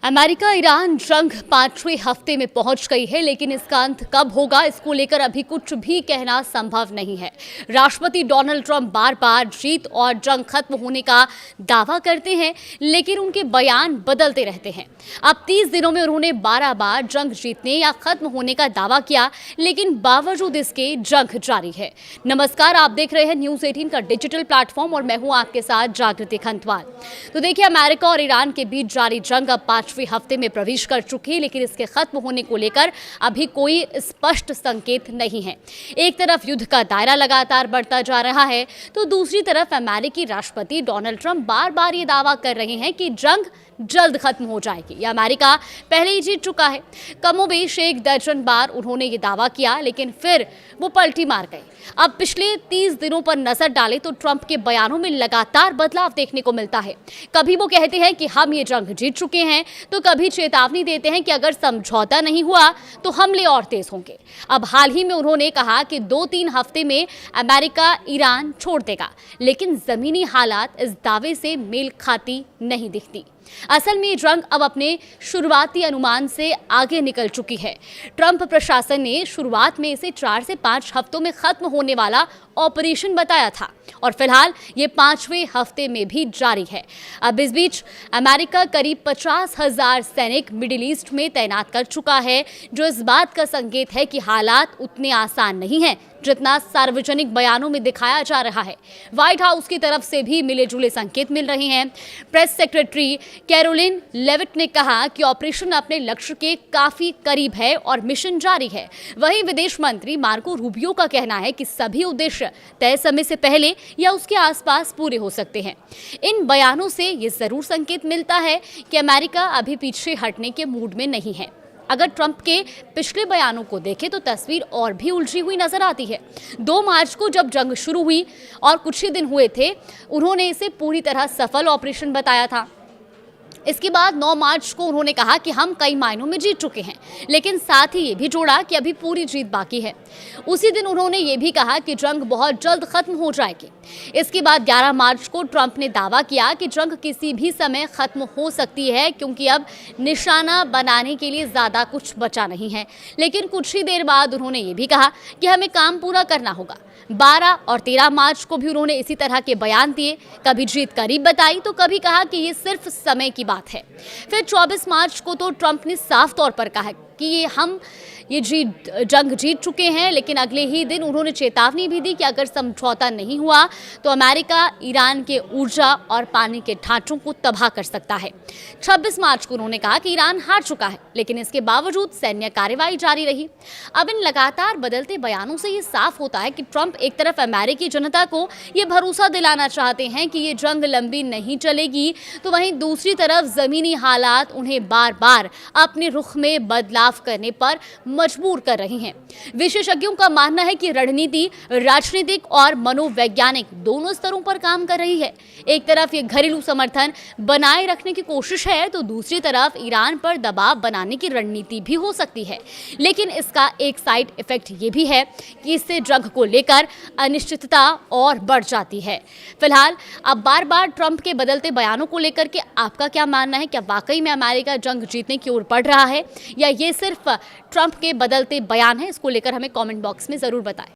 America Iran जंग 5वें हफ्ते में पहुंच गई है, लेकिन इसका अंत कब होगा इसको लेकर अभी कुछ भी कहना संभव नहीं है। राष्ट्रपति डोनाल्ड ट्रंप बार बार जीत और जंग खत्म होने का दावा करते हैं, लेकिन उनके बयान बदलते रहते हैं। अब 30 दिनों में उन्होंने 12 बार जंग जीतने या खत्म होने का दावा किया, लेकिन बावजूद इसके जंग जारी है। नमस्कार, आप देख रहे हैं न्यूज़ 18 का डिजिटल प्लेटफॉर्म और मैं हूं आपके साथ जागृति खंतवाल। तो देखिए, अमेरिका और ईरान के बीच जारी जंग अब 5वें हफ्ते में प्रवेश कर चुकी है, लेकिन इसके खत्म होने को लेकर अभी कोई स्पष्ट संकेत नहीं है। एक तरफ युद्ध का दायरा लगातार बढ़ता जा रहा है, तो दूसरी तरफ अमेरिकी राष्ट्रपति डोनाल्ड ट्रंप बार बार ये दावा कर रहे हैं कि जंग जल्द खत्म हो जाएगी। यह अमेरिका पहले ही जीत चुका है। कमोबेश एक दर्जन बार उन्होंने ये दावा किया, लेकिन फिर वो पलटी मार गए। अब पिछले 30 दिनों पर नजर डालें तो ट्रंप के बयानों में लगातार बदलाव देखने को मिलता है। कभी वो कहते हैं कि हम ये जंग जीत चुके हैं, तो कभी चेतावनी देते हैं कि अगर समझौता नहीं हुआ तो हमले और तेज होंगे। अब हाल ही में उन्होंने कहा कि 2-3 हफ्ते में अमेरिका ईरान छोड़ देगा, लेकिन जमीनी हालात इस दावे से मेल खाती नहीं दिखती। असल में जंग अब अपने शुरुआती अनुमान से आगे निकल चुकी है। ट्रंप प्रशासन ने शुरुआत में इसे 4 से 5 हफ्तों में खत्म होने वाला ऑपरेशन बताया था और फिलहाल ये 5वें हफ्ते में भी जारी है। अब इस बीच अमेरिका करीब 50,000 सैनिक मिडिल ईस्ट में तैनात कर चुका है, जो इस बात का संकेत है कि हालात उतने आसान नहीं हैं जितना सार्वजनिक बयानों में दिखाया जा रहा है। व्हाइट हाउस की तरफ से भी मिले जुले संकेत मिल रहे हैं। प्रेस सेक्रेटरी कैरोलिन लेविट ने कहा कि ऑपरेशन अपने लक्ष्य के काफी करीब है और मिशन जारी है। वहीं विदेश मंत्री मार्को रूबियो का कहना है कि सभी उद्देश्य तय समय से पहले या उसके आसपास पूरे हो सकते हैं। इन बयानों से ये जरूर संकेत मिलता है कि अमेरिका अभी पीछे हटने के मूड में नहीं है। अगर ट्रंप के पिछले बयानों को देखें तो तस्वीर और भी उलझी हुई नजर आती है। 2 मार्च को जब जंग शुरू हुई और कुछ ही दिन हुए थे, उन्होंने इसे पूरी तरह सफल ऑपरेशन बताया था। इसके बाद 9 मार्च को उन्होंने कहा कि हम कई मायनों में जीत चुके हैं, लेकिन साथ ही ये भी जोड़ा कि अभी पूरी जीत बाकी है। उसी दिन उन्होंने ये भी कहा कि जंग बहुत जल्द खत्म हो जाएगी। इसके बाद 11 मार्च को ट्रंप ने दावा किया कि जंग किसी भी समय खत्म हो सकती है, क्योंकि अब निशाना बनाने के लिए ज़्यादा कुछ बचा नहीं है। लेकिन कुछ ही देर बाद उन्होंने ये भी कहा कि हमें काम पूरा करना होगा। 12 और 13 मार्च को भी उन्होंने इसी तरह के बयान दिए, कभी जीत करीब बताई तो कभी कहा कि ये सिर्फ समय की बात है। फिर 24 मार्च को तो ट्रंप ने साफ तौर पर कहा कि हम जंग जीत चुके हैं, लेकिन अगले ही दिन उन्होंने चेतावनी भी दी कि अगर समझौता नहीं हुआ तो अमेरिका ईरान के ऊर्जा और पानी के ढांचों को तबाह कर सकता है। 26 मार्च को उन्होंने कहा कि ईरान हार चुका है, लेकिन इसके बावजूद सैन्य कार्रवाई जारी रही। अब इन लगातार बदलते बयानों से ये साफ होता है कि ट्रंप एक तरफ अमेरिकी जनता को ये भरोसा दिलाना चाहते हैं कि ये जंग लंबी नहीं चलेगी, तो वहीं दूसरी तरफ जमीनी हालात उन्हें बार बार अपने रुख में बदलाव करने पर मजबूर कर रही हैं। विशेषज्ञों का मानना है कि रणनीति राजनीतिक और मनोवैज्ञानिक दोनों स्तरों पर काम कर रही है। एक तरफ ये घरेलू समर्थन बनाए रखने की कोशिश है, तो दूसरी तरफ ईरान पर दबाव बनाने की रणनीति भी हो सकती है। लेकिन इसका एक साइड इफेक्ट ये भी है कि इससे जंग को लेकर अनिश्चितता और बढ़ जाती है। फिलहाल अब बार बार ट्रंप के बदलते बयानों को लेकर के आपका क्या मानना है? क्या वाकई में अमेरिका जंग जीतने की ओर बढ़ रहा है, या ये सिर्फ ट्रंप के बदलते बयान है? इसको लेकर हमें कमेंट बॉक्स में जरूर बताएं।